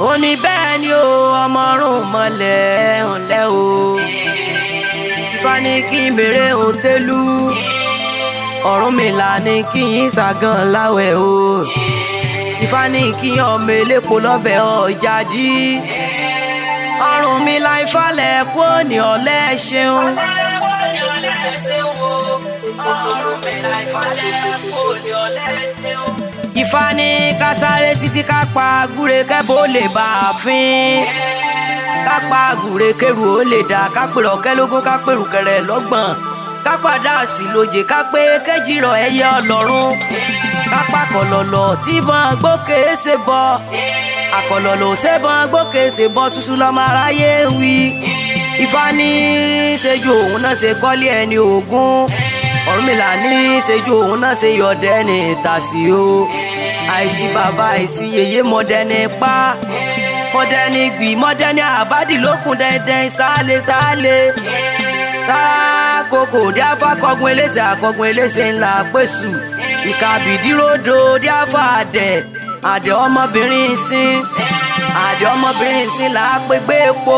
ó ní bẹ́ẹ̀ ni o ọmọrùn mọ́lẹ̀ ńlẹ́ o Ifá ní kí n bèrè òtélú Ọ̀rúnmìlà ní kí n ṣàgàn láwẹ̀ o Ifá ní kí ọmọ elépo lọ́bẹ̀ ọjà jí Ọ̀rúnmìlà ìfàlẹ̀ kú ní ọ̀lẹ́ ṣeun Ọ̀rúnmìlà ìfàlẹ̀ kú ní ọ̀lẹ́ ṣeun. Ifá ní ká sáré títí ká pa gúre kẹ́bó lè bá a fín ká pa gúre kẹ́rù ó lè dà ká pèrò kẹ́lógún ká pèrò kẹrẹ lọ́gbọ̀n ká padà sí lóje ká pé kéjìrọ̀ ẹyẹ ọlọ́run ká pa kọ̀lọ̀lọ̀ tí bọ́n gbókè ṣe bọ́ àkọlọ̀lọ̀ ṣe bọ́n gbókè ṣe bọ́ ṣuṣu lọ́mọ aráyé ń wí. Ifá ní ṣẹ́jú òun náà ṣe kọ́lé ẹni ògún Ọ̀rúnmìlà ní ṣẹ́jú òun náà ṣe yọ̀dẹ́ ní tàṣí o àìsí bàbá àìsí yèyé mọ̀dẹ́ni pa mọ̀dẹ́ni gbì mọ̀dẹ́ni àbádì lókun dẹ́dẹ́ sálẹ̀ sákòkò díáfà kọgun eléṣe àkọgun eléṣe ńlá pẹ̀sù ìkàbìdírodò díáfà àdẹ ọmọbìnrin sin là á pé gbé epo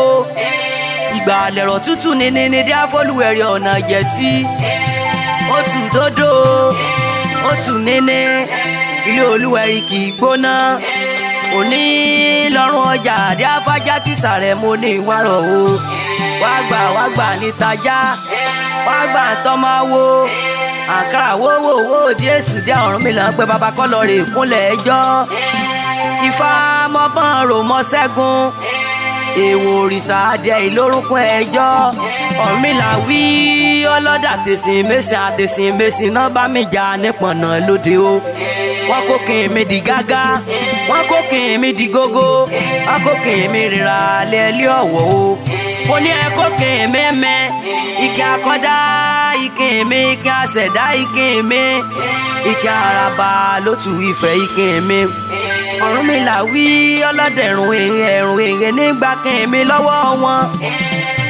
ìgbà lẹ̀rọ̀ tútù ní díáfọ́lùwẹ̀rẹ̀ ọ̀nà jẹ̀tí ó tù dódó ó tù níní ilé olúwẹ̀rí kì í gbóná òní lọ́rùn ọjà díáfájá tí sàrẹ̀ mo ní ìwárọ̀ o wá gbà ní tajá wá gbà tọ́máwó àkàrà wówó Jésù dé Ọ̀rúnmìlà pé bàbá kọ́ lọ rè kúnlẹ̀ ẹjọ́ Ifá mọ́bọ́n rò mọ́ ṣẹ́gun èèwọ̀ òrìṣà adìẹ ìlórúkún ẹjọ́ Ọ̀rúnmìlà wí ọlọ́dà tẹ̀sìn mẹ́sìn náà bá mi jà nípọ̀nà lóde o wọ́n kó kìn mí di gágá wọ́n kó kìn mí di gógó wọ́n kó kìn mí rírà lẹ́lí ọ̀wọ́ o mo ní ẹ kó kìn mí mẹ́ ike akọ́dá ike mi ike àṣẹ̀dá ike mi ike àràbà lótú Ifẹ̀ ike mi Ọ̀rúnmìlà wí ọlọ́dẹ̀rùn èrè nígbà kẹ́mi lọ́wọ́ wọn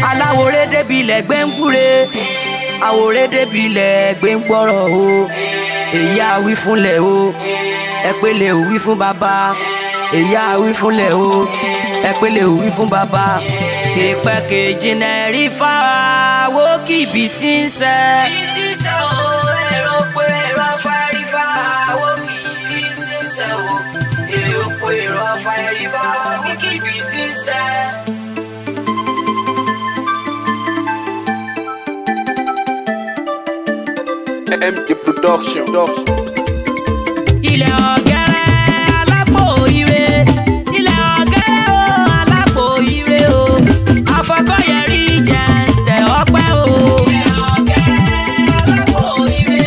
aláwòrán débi ilẹ̀ gbẹ́ngbúre àwòrán débi ilẹ̀ gbẹ́ngbọ́rọ̀ o èyí àwí fúnlẹ̀ o ẹ̀pẹ̀lẹ̀ òwí fún bàbá èyí àwí fúnlẹ̀ o ẹ̀pẹ̀lẹ̀ òwí fún bàbá kéèpẹ̀ kejì náà rí fáwọ́ kìbì tí ń sẹ́ o èrò pé èrò afárí fáwọ́ kìbì tí ń sẹ́ o èrò pé èrò afárí fáwọ́ kìbì tí ń sẹ́. MD Production. Ilẹ̀ ọ̀gẹ́rẹ́ alápò ire ilẹ̀ ọ̀gẹ́rẹ́ o alápò ire o afọkọ̀yẹrí jẹ́ tẹ̀ ọpẹ́ o. Ilẹ̀ ọ̀gẹ́rẹ́ alápò ire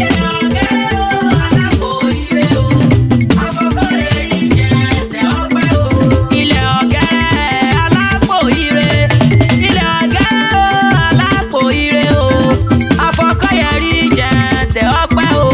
ilẹ̀ ọ̀gẹ́rẹ́ o alápò ire o afọkọ̀yẹrí jẹ́ tẹ̀ ọpẹ́ o. Ilẹ̀ ọ̀gẹ́rẹ́ alápò ire ilẹ̀ ọ̀gẹ́rẹ́ o alápò ire o afọkọ̀yẹrí jẹ́ tẹ̀ ọpẹ́ o.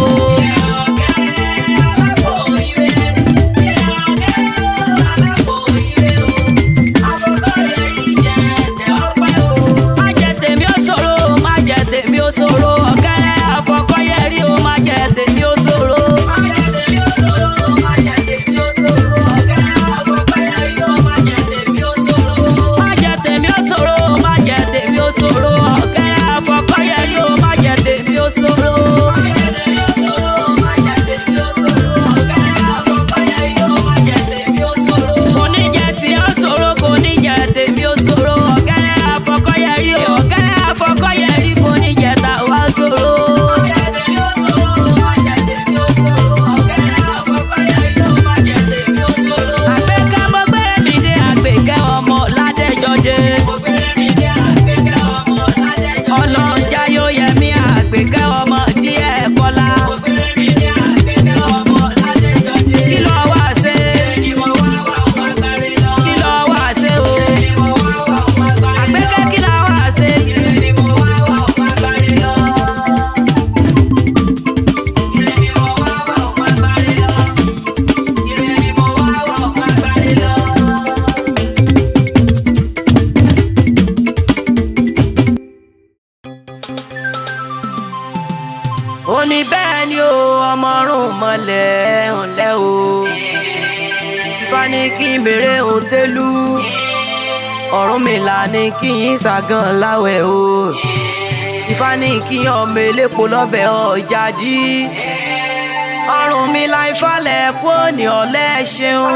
ní kí n bèrè òǹtẹ̀lú Ọ̀rúnmìlà ní kí n ṣàgàn láwẹ̀ o Ifá ní kí ọmọ elépo lọ́bẹ̀ ọjà jí Ọ̀rúnmìlà Ifá lẹ̀ kú òní ọ̀lẹ́ ṣeun.